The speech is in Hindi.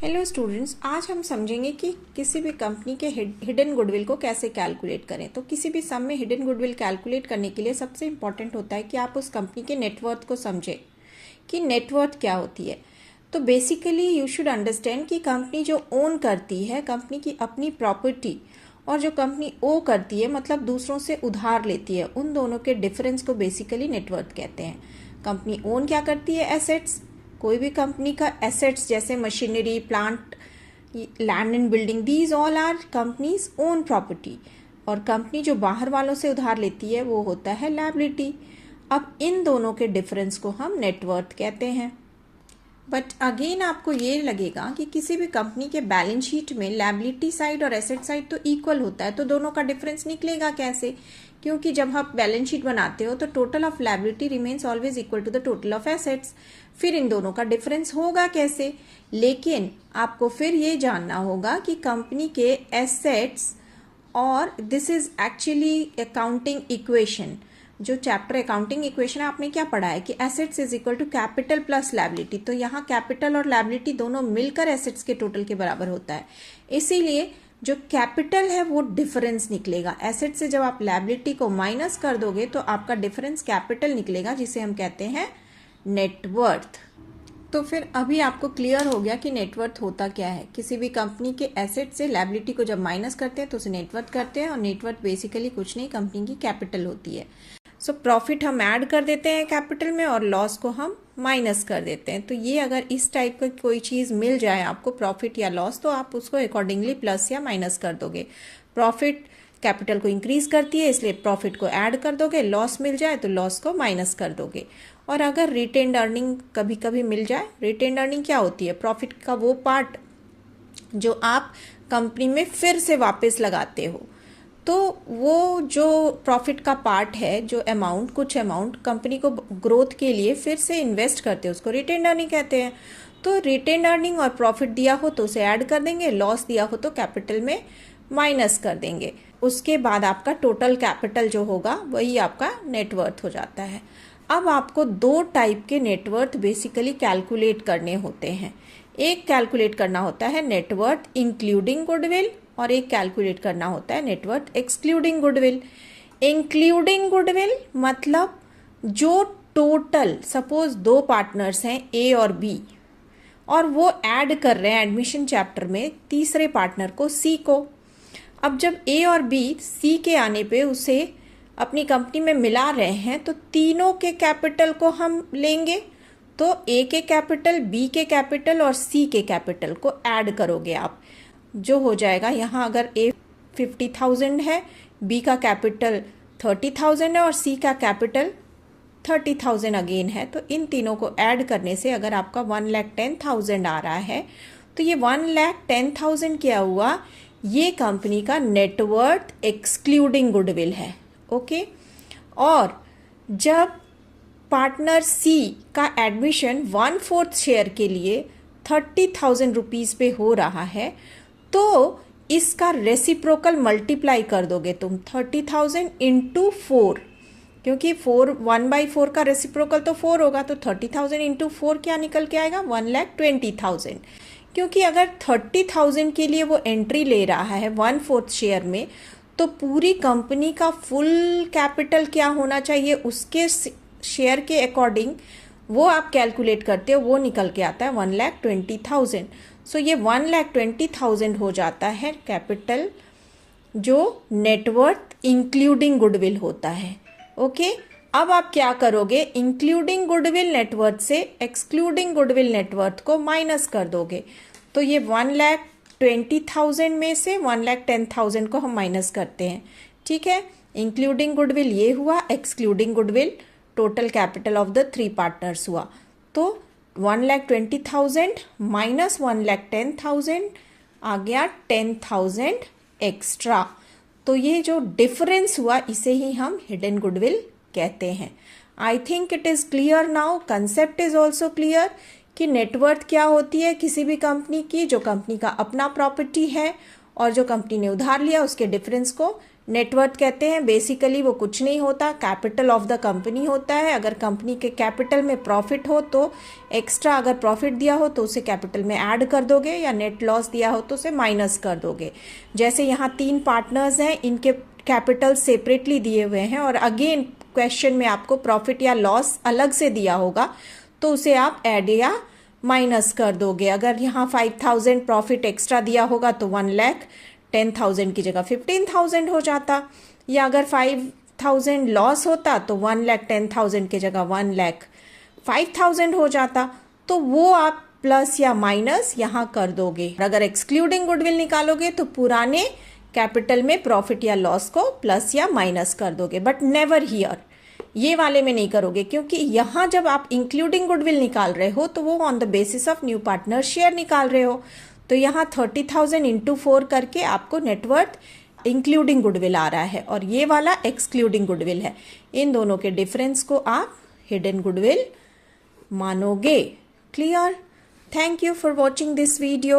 हेलो स्टूडेंट्स, आज हम समझेंगे कि किसी भी कंपनी के हिडन गुडविल को कैसे कैलकुलेट करें। तो किसी भी सम में हिडन गुडविल कैलकुलेट करने के लिए सबसे इम्पॉर्टेंट होता है कि आप उस कंपनी के नेटवर्थ को समझें कि नेटवर्थ क्या होती है। तो बेसिकली यू शुड अंडरस्टैंड कि कंपनी जो ओन करती है, कंपनी की अपनी प्रॉपर्टी, और जो कंपनी ओ करती है मतलब दूसरों से उधार लेती है, उन दोनों के डिफरेंस को बेसिकली नेटवर्थ कहते हैं। कंपनी ओन क्या करती है? एसेट्स। कोई भी कंपनी का एसेट्स जैसे machinery, plant, land and building, these all are companies own property. और कंपनी जो बाहर वालों से उधार लेती है वो होता है लायबिलिटी। अब इन दोनों के डिफरेंस को हम नेटवर्थ कहते हैं। बट अगेन आपको ये लगेगा कि किसी भी कंपनी के बैलेंस शीट में लायबिलिटी साइड और एसेट साइड तो इक्वल होता है, तो दोनों का डिफरेंस निकलेगा कैसे? क्योंकि जब आप बैलेंस शीट बनाते हो तो total of liability remains always equal to the total of assets. फिर इन दोनों का डिफरेंस होगा कैसे? लेकिन आपको फिर ये जानना होगा कि कंपनी के एसेट्स, और this is actually accounting equation, जो चैप्टर अकाउंटिंग इक्वेशन आपने क्या पढ़ा है कि assets is equal to capital plus liability. तो यहाँ कैपिटल और लायबिलिटी दोनों मिलकर एसेट्स के टोटल के बराबर होता है। इसीलिए जो कैपिटल है वो डिफरेंस निकलेगा। एसेट से जब आप लायबिलिटी को माइनस कर दोगे तो आपका डिफरेंस कैपिटल निकलेगा, जिसे हम कहते हैं नेटवर्थ। तो फिर अभी आपको क्लियर हो गया कि नेटवर्थ होता क्या है। किसी भी कंपनी के एसेट से लायबिलिटी को जब माइनस करते हैं तो उसे नेटवर्थ करते हैं, और नेटवर्थ बेसिकली कुछ नहीं, कंपनी की कैपिटल होती है। सो प्रॉफिट हम ऐड कर देते हैं कैपिटल में और लॉस को हम माइनस कर देते हैं। तो ये अगर इस टाइप का कोई चीज़ मिल जाए आपको, प्रॉफिट या लॉस, तो आप उसको अकॉर्डिंगली प्लस या माइनस कर दोगे। प्रॉफिट कैपिटल को इंक्रीज करती है, इसलिए प्रॉफिट को ऐड कर दोगे। लॉस मिल जाए तो लॉस को माइनस कर दोगे। और अगर रिटेन्ड अर्निंग कभी कभी मिल जाए, रिटेन्ड अर्निंग क्या होती है? प्रॉफिट का वो पार्ट जो आप कंपनी में फिर से वापस लगाते हो। तो वो जो प्रॉफिट का पार्ट है, जो अमाउंट, कुछ अमाउंट कंपनी को ग्रोथ के लिए फिर से इन्वेस्ट करते हैं, उसको रिटेन्ड अर्निंग कहते हैं। तो रिटेन्ड अर्निंग और प्रॉफिट दिया हो तो उसे ऐड कर देंगे, लॉस दिया हो तो कैपिटल में माइनस कर देंगे। उसके बाद आपका टोटल कैपिटल जो होगा वही आपका नेटवर्थ हो जाता है। अब आपको दो टाइप के नेटवर्थ बेसिकली कैलकुलेट करने होते हैं। एक कैलकुलेट करना होता है नेटवर्थ इंक्लूडिंग गुडविल, और एक कैलकुलेट करना होता है net worth excluding goodwill. Including goodwill मतलब जो टोटल, सपोज दो पार्टनर्स हैं ए और बी, और वो ऐड कर रहे हैं एडमिशन चैप्टर में तीसरे पार्टनर को, सी को। अब जब ए और बी सी के आने पे उसे अपनी कंपनी में मिला रहे हैं, तो तीनों के कैपिटल को हम लेंगे। तो ए के कैपिटल, बी के कैपिटल और सी के कैपिटल को ऐड करोगे आप, जो हो जाएगा यहाँ अगर ए 50,000 है, बी का कैपिटल 30,000 है और सी का कैपिटल 30,000 अगेन है, तो इन तीनों को ऐड करने से अगर आपका 1,10,000 आ रहा है, तो ये 1,10,000 क्या हुआ? ये कंपनी का नेटवर्थ एक्सक्लूडिंग गुडविल है। ओके। और जब पार्टनर सी का एडमिशन 1/4 शेयर के लिए 30,000 रुपीज़ पे हो रहा है, तो इसका रेसिप्रोकल मल्टीप्लाई कर दोगे तुम 30,000 इंटू 4, क्योंकि 1/4 का रेसिप्रोकल तो 4 होगा, तो 30,000 इंटू 4 क्या निकल के आएगा? 1,20,000। क्योंकि अगर 30,000 के लिए वो एंट्री ले रहा है 1/4 शेयर में, तो पूरी कंपनी का फुल कैपिटल क्या होना चाहिए उसके शेयर के अकॉर्डिंग वो आप कैलकुलेट करते हो, वो निकल के आता है 1,20,000। सो ये 1,20,000 हो जाता है कैपिटल, जो नेटवर्थ इंक्लूडिंग गुडविल होता है। ओके। अब आप क्या करोगे? इंक्लूडिंग गुडविल नेटवर्थ से एक्सक्लूडिंग गुडविल नेटवर्थ को माइनस कर दोगे। तो ये 1,20,000 में से 1,10,000 को हम माइनस करते हैं। ठीक है। इंक्लूडिंग गुडविल ये हुआ, excluding goodwill total capital of the 3 partners हुआ। तो 1,20,000 माइनस 1,10,000 आ गया 10,000 एक्स्ट्रा। तो ये जो डिफरेंस हुआ इसे ही हम हिडन गुडविल कहते हैं। I think it is clear now, concept is also clear कि नेटवर्थ क्या होती है किसी भी कंपनी की, जो कंपनी का अपना प्रॉपर्टी है और जो कंपनी ने उधार लिया उसके डिफरेंस को नेटवर्थ कहते हैं बेसिकली वो कुछ नहीं होता, कैपिटल ऑफ द कंपनी होता है। अगर कंपनी के कैपिटल में प्रॉफिट हो तो एक्स्ट्रा अगर प्रॉफिट दिया हो तो उसे कैपिटल में ऐड कर दोगे, या नेट लॉस दिया हो तो उसे माइनस कर दोगे। जैसे यहाँ 3 पार्टनर्स हैं, इनके कैपिटल सेपरेटली दिए हुए हैं और अगेन क्वेश्चन में आपको प्रॉफिट या लॉस अलग से दिया होगा तो उसे आप ऐड या माइनस कर दोगे। अगर यहाँ 5,000 प्रॉफिट एक्स्ट्रा दिया होगा तो 1 लाख 10,000 की जगह 15,000 हो जाता, या अगर 5,000 लॉस होता तो 1 लाख 10,000 की जगह 1 लाख 5,000 हो जाता। तो वो आप प्लस या माइनस यहाँ कर दोगे। अगर एक्सक्लूडिंग गुडविल निकालोगे तो पुराने कैपिटल में प्रॉफिट या लॉस को प्लस या माइनस कर दोगे, बट नेवर हियर, ये वाले में नहीं करोगे, क्योंकि यहाँ जब आप इंक्लूडिंग गुडविल निकाल रहे हो तो वो on the basis of new partner share निकाल रहे हो। तो यहाँ 30,000 इंटू 4 करके आपको नेटवर्थ इंक्लूडिंग गुडविल आ रहा है और ये वाला एक्सक्लूडिंग गुडविल है। इन दोनों के डिफरेंस को आप हिडन गुडविल मानोगे। Clear? Thank you for watching this video.